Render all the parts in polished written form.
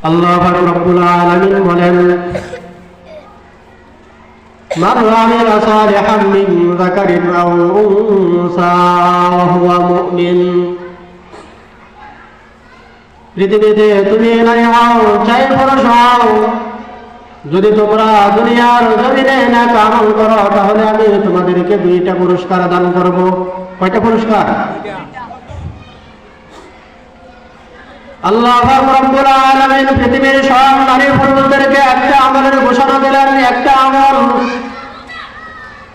আল্লাহ রাব্বুল আলামিন বলেন, মান আমিলা সালিহান মিন যাকারিন আও উনসা ওয়া হুয়া মুমিন। পৃথিবীতে তুমি নারী হও চাই পুরুষ হও, যদি তোমরা দুনিয়ার জমিনে নেক আমল করো তাহলে আমি তোমাদেরকে 2টা পুরস্কার দান করব। কয়টা পুরস্কার? আল্লাহ রাব্বুল আলামিন পৃথিবীর সব নারী পুরুষদেরকে একটা আমলের ঘোষণা দিলেন। একটা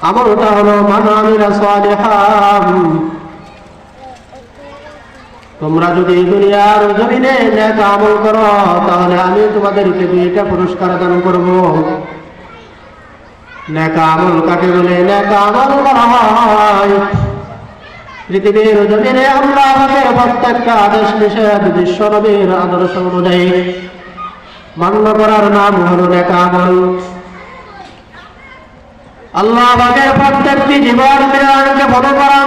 আমলটা হলো মান আমিলা সালিহান, তোমরা যদি দুনিয়ার জমিনে নেক আমল করো তাহলে আমি তোমাদেরকে 2টা পুরস্কার দান করব। নেক আমল কাকে বলে? নেক আমল করা হয় পৃথিবীর জমিনে আল্লাহ পাকের প্রত্যেকটা আদেশ নিষেধ বিশ্ব নবীর আদর্শ অনুযায়ী মান্য করার নাম হলো নেক আমল। আল্লাহ পাকের প্রত্যেকটি জীবন বিধানকে ফলো করা,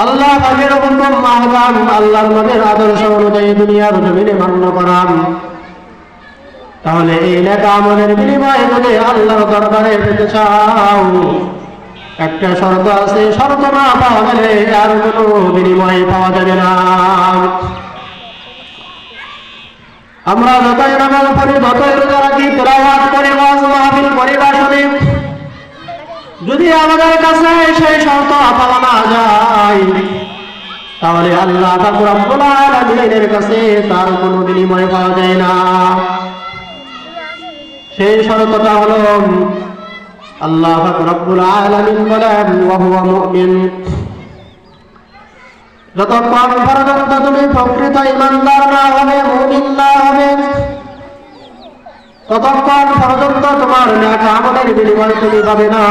আল্লাহ পাকের হুকুম আহকাম আল্লাহর নবীর আদর্শ অনুযায়ী দুনিয়ার জমিনে মান্য করা। তাহলে এই নেক আমলের বিনিময়ে যদি আল্লাহর দরবারে পেতে চাও, একটা শর্ত আছে, শর্ত না পাওয়া গেলে আর কোনো বিনিময় পাওয়া যাবে না। আমরা যতই নামাজ পড়ি, যতই রোজা রাখি, তেলাওয়াত করি, ওয়াজ মাহফিল করি বা শুনি, যদি আমাদের কাছে সেই শর্ত পাওয়া না যায় তাহলে আল্লাহ রাব্বুল আলামিনের কাছে তার কোনো বিনিময় পাওয়া যায় না। সেই শর্তটা হলো আল্লাহ রাব্বুল আলামিন বলেন ওয়া হুয়া মুমিন। যতক্ষণ পর্যন্ত তুমি প্রকৃত ঈমানদার না হবে, মুমিন না হবে, ততক্ষণ পর্যন্ত তোমার নেক আমলের বিনিময় তুমি পাবে না।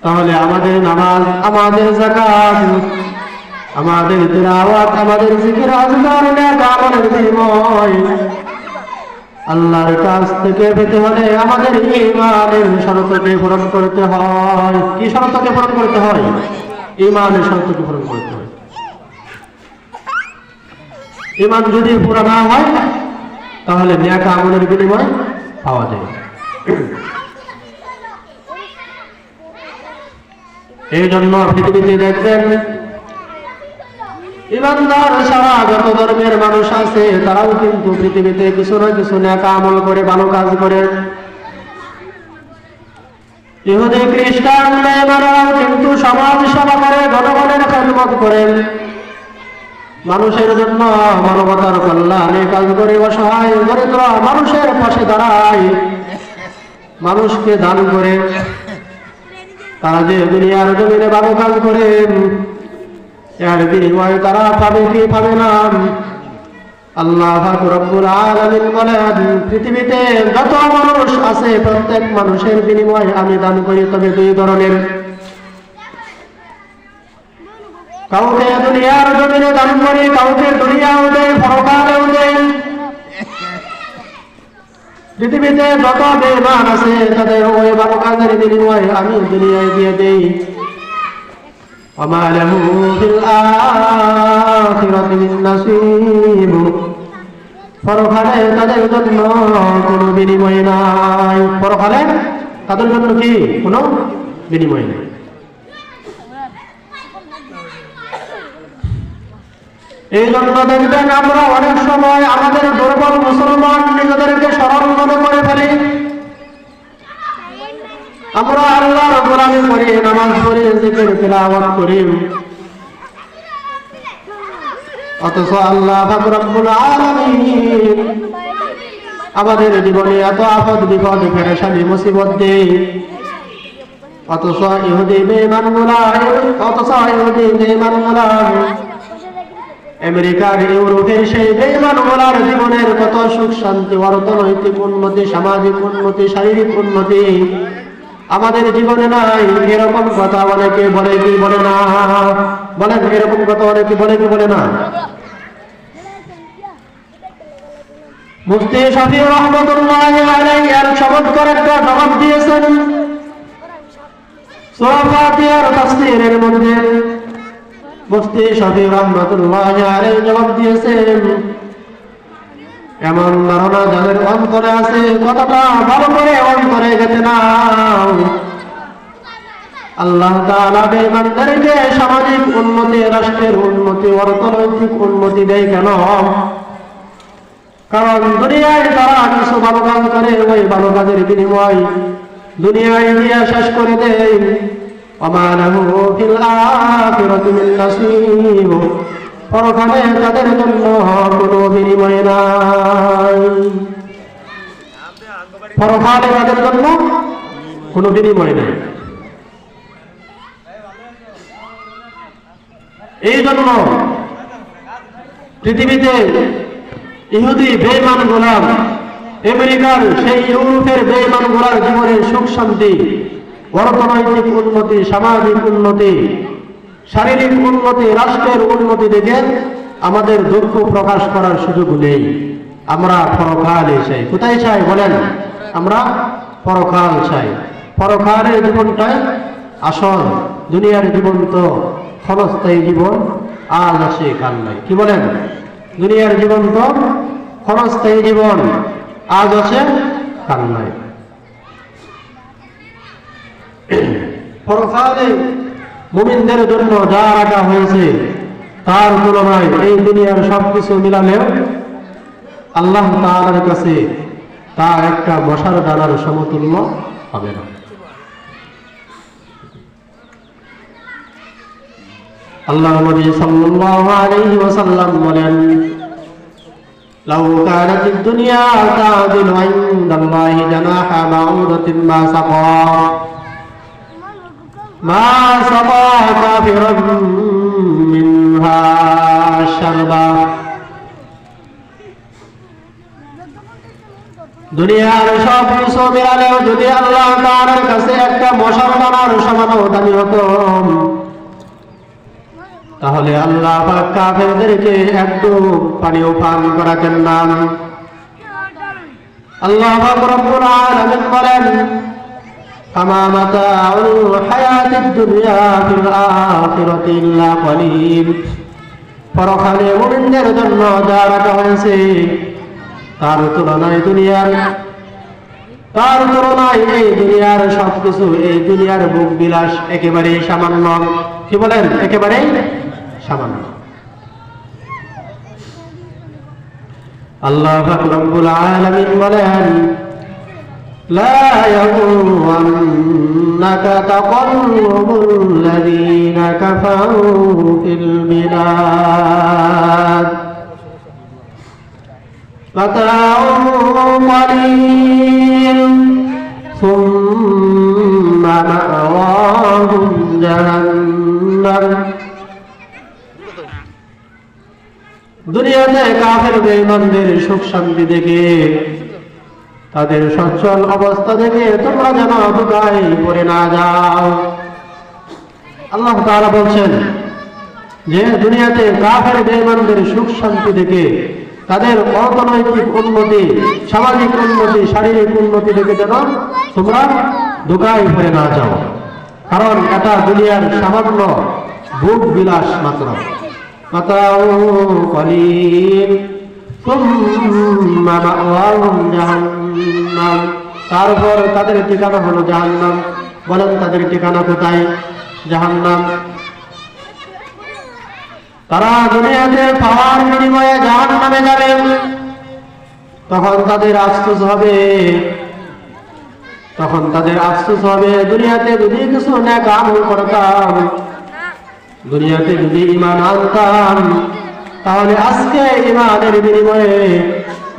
তাহলে আমাদের নামাজ, আমাদের যাকাত, আমাদের তিলাওয়াত, আমাদের জিকির আজকার নেক আমলের বিনিময় আল্লাহর কাছ থেকে পেতে হলে আমাদের ঈমানের শর্তকে পূরণ করতে হয়। কি শর্তকে পূরণ করতে হয়? ঈমানের শর্তকে পূরণ করতে হয়। ঈমান যদি পুরো না হয় তাহলে নেক আমলের বিনিময় পাওয়া যায়। এই জন্য পৃথিবীতে দেখবেন ঈমানদার সারা যত ধর্মের মানুষ আছে তারাও কিন্তু পৃথিবীতে কিছু না কিছু নেক আমল করে, ভালো কাজ করে। ইহুদি খ্রিস্টান মেয়েরাও কিন্তু সমাজ সেবা করে, জনগণের খেদমত করে, মানুষের জন্য মানবতার কল্যাণে কাজ করে, অসহায় দরিদ্র মানুষের পাশে দাঁড়ায়, মানুষকে দান করে। তারা যে দুনিয়ার জমিনে ভালো কাজ করে এর বিনিময়ে তারা পাবে কি পাবে না? আল্লাহ রাব্বুল আলামিন বলেন, পৃথিবীতে যত মানুষ আছে প্রত্যেক মানুষের বিনিময়ে আমি দান করি, তবে 2 ধরনের। কাউকে দুনিয়ার জমিনে দান করি, কাউকে দুনিয়াও দেয়, পরকালেও দেয়। পৃথিবীতে যত বেঈমান আছে তাদের ওই ভালো কাজের বিনিময়ে আমি দুনিয়ায় দিয়ে দেই। وما له في الآخرة من نصيب, পরকালে তাদের জন্য কোনো বিনিময় নাই। পরকালে তাদের জন্য কি কোনো বিনিময় নাই। এই জন্য দেখবেন আমরা অনেক সময় আমাদের দুর্বল মুসলমান নিজেদেরকে সরল মনে করে ফেলি। আমরা আল্লাহর গোলামি করি, নামাজ পড়ি, জিকির তিলাওয়াত করি, অথচ আল্লাহ রাব্বুল আলামিন আমাদের জীবনে এত আপদ বিপদ পেরেশানি মুসিবত দেয়। অথচ ইহুদি বেঈমানগুলা আমেরিকার, ইউরোপের সেই বেঈমানগুলার জীবনের কত সুখ শান্তি, অর্থনৈতিক উন্নতি, সামাজিক উন্নতি, শারীরিক উন্নতি আমাদের জীবনে নাই। এরকম কথা অনেকে বলে কি বলে না? বলেন, এরকম কথা অনেকে বলে কি বলে না? মুফতি শফি রহমাতুল্লাহি আলাইহি এর চমৎকার একটা জবাব দিয়েছেন সূরা ফাতিহার তাফসীরের মধ্যে। মুফতি শফি রহমাতুল্লাহি আলাইহি জবাব দিয়েছেন, এমন ধারণা যাদের অন্তরে আছে কথাটা ভালো করে অন্তরে গেতে নাও। আল্লাহ তাআলা বেঈমানদেরকে সামাজিক উন্নতি, রাষ্ট্রের উন্নতি, অর্থনৈতিক উন্নতি দেয় কেন? কারণ দুনিয়ায় তারা কিছু ভালো কাজ করে, ওই ভালো কাজের বিনিময় দুনিয়ায় দিয়ে শেষ করে দেয়। ওমা লাহু ফিল আখিরাতি মিন নাসীব, পরকালে তাদের জন্য কোনো বিনিময় নাই। পরকালে তাদের জন্য কোনো বিনিময় নেই। এই জন্য পৃথিবীতে ইহুদি বেঈমান গোলাম, আমেরিকার সেই ইউরোপের বেঈমান গোলার জীবনের সুখ শান্তি, অর্থনৈতিক উন্নতি, সামাজিক উন্নতি, শারীরিক উন্নতি, রাষ্ট্রের উন্নতি দেখে আমাদের দুঃখ প্রকাশ করার সুযোগ নেই। আমরা পরকালে চাই। কোথায় চাই বলেন? আমরা পরকাল চাই। পরকালের জীবনটাই আসল। দুনিয়ার জীবন তো ক্ষণস্থায়ী জীবন, আজ আছে কাল নাই। কি বলেন? দুনিয়ার জীবন তো ক্ষণস্থায়ী জীবন, আজ আছে কাল নাই। পরকালে মুমিনদের জন্য যা রাখা হয়েছে তার তুলনায় এই দুনিয়ার সবকিছু মিলালেও আল্লাহ তাআলার কাছে তা একটা মশার দানার সমতুল্য হবে না। আল্লাহ নবী সাল্লাল্লাহু আলাইহি ওয়াসাল্লাম বলেন, লাউ কানাতিদ দুনিয়া তা'দিলু ইনদাল্লাহি জানাহা বাউদাতিন মা সাকা কাফিরান মিনহা শারবা। দুনিয়ার সব কিছু মিলালেও যদি আল্লাহ তাআলার কাছে একটা মশার দানার সমানও দামি হতো, তাহলে আল্লাহ পাক কাফেরদেরকে একটু পানিও পান করাতেন না। আল্লাহ পাক রব্বুল আলামিন বলেন, ফামা মাতাউল হায়াতিদ দুনিয়া ফিল আখিরাতি ইল্লা কলিল। পরকালে মুমিনদের জন্য যা রাখা হয়েছে তার তুলনায় এই দুনিয়ার সবকিছু, এই দুনিয়ার ভোগ বিলাস একেবারেই সামান্য। কি বলেন? একেবারেই সামান্য। আল্লাহ পাক রব্বুল আলামিন বলেন, লা ইয়াগুররান্নাকা তাকাল্লুবুল্লাযীনা কাফারু ফিল বিলাদ মাতাউন কলিল সুম্মা মা'ওয়াহুম জাহান্নাম। দুনিয়াতে কাফের বেঈমানদের সুখ শান্তি দেখে, তাদের সচ্ছল অবস্থা দেখে তোমরা যেন ধোঁকায় পড়ে না যাও। আল্লাহ তাআলা বলছেন যে দুনিয়াতে কাফের বেঈমানদের সুখ শান্তি দেখে, তাদের অর্থনৈতিক উন্নতি, সামাজিক উন্নতি, শারীরিক উন্নতি দেখে যেন তোমরা ধোঁকায় পড়ে না যাও। কারণ এটা দুনিয়ার সামান্য ভোগ বিলাস মাত্র। মাতাউন কলিল সুম্মা মা'ওয়াহুম জাহান্নাম। তারপর তাদের ঠিকানা হলো জাহান্নাম। বলেন, তাদের ঠিকানা কোথায়? জাহান্নাম। তারা দুনিয়াতে পাওয়ার বিনিময়ে জাহান্নামে যাবে, তখন তাদের আফসোস হবে। দুনিয়াতে যদি কিছু নেক আমল করতাম, দুনিয়াতে যদি ঈমান আনতাম, তাহলে আজকে ঈমানের বিনিময়ে